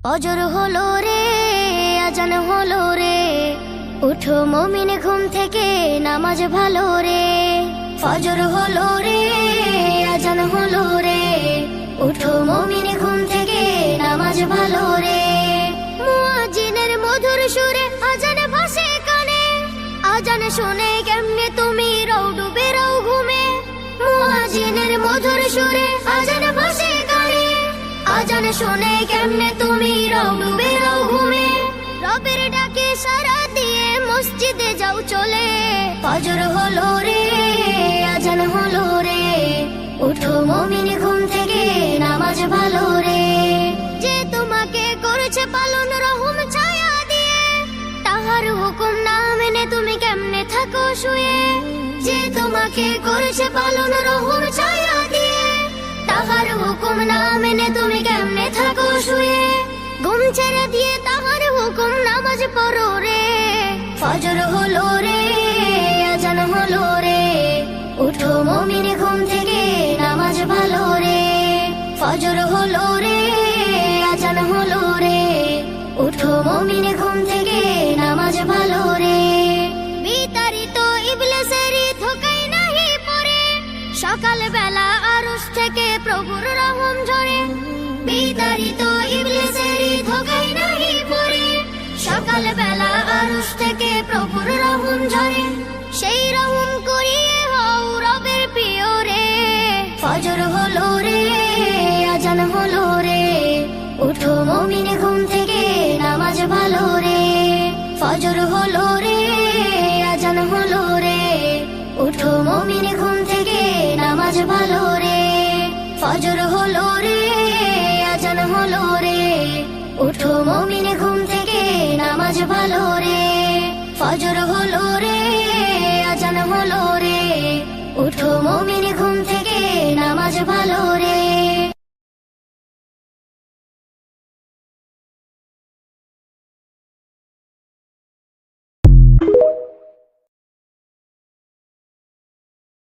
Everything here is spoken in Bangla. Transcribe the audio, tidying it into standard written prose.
ফজর হলো রে, আজান হলো রে, উঠো মুমিন ঘুম থেকে, নামাজ ভালো রে। ফজর হলো রে, আজান হলো রে, উঠো মুমিন ঘুম থেকে, নামাজ ভালো রে। মুয়াজ্জিনের মধুর সুরে আজান ভাসে কানে, আজান শুনে কেমনে তুমি রও ডুবে রও ঘুমে। মুয়াজ্জিনের মধুর সুরে আজান ভাসে কানে, আজান শুনে কেমনে তুমি রও ডুবে রও ঘুমে। রবের ডাকে সাড়া দিয়ে মসজিদে যাও চলে। ফজর হলো রে, আজান হলো রে, উঠো মুমিন ঘুম থেকে, নামাজ ভালো রে। যে তোমাকে করেছে পালন রহম ছায়া দিয়ে, তাহার হুকুম না মেনে তুমি কেমনে থাকো শুয়ে। যে তোমাকে করেছে পালন রহম ছায়া দিয়ে, তাহার হুকুম না মেনে তুমি কেমনে থাকো শুয়ে। ঘুম ছেড়ে দিয়ে তাহার হুকুম নামাজ পড়ো রে। ফজর হলো রে, আজান হলো রে, উঠো মুমিন ঘুম থেকে, নামাজ ভালো রে। ফজর হলো রে, আজান হলো রে, উঠো মুমিন ঘুম থেকে, নামাজ ভালো রে। বিতাড়িত ইবলিসের ধোঁকায় নাহি পড়ে, সকাল বেলা আরশ থেকে প্রভুর রহম ঝরে। বিতাড়িত ইবলিসের ধোঁকায় নাহি পড়ে, সকাল বেলা আরশ থেকে প্রভুর রহম ঝরে। সেই রহম করিয়ে হও রবের প্রিয় রে। ফজর হলো রে, আজান হলো রে, উঠো মুমিন ঘুম থেকে, নামাজ ভালো রে। ফজর হলো রে, আজান হলো রে, উঠো মুমিন ঘুম থেকে, নামাজ ভালো রে। ফজর হলো রে, আজান হলো রে, উঠো মুমিন ঘুম থেকে, নামাজ ভালো রে। ফজর হলো রে, আজান হলো রে, উঠো মুমিন ঘুম থেকে, নামাজ ভালো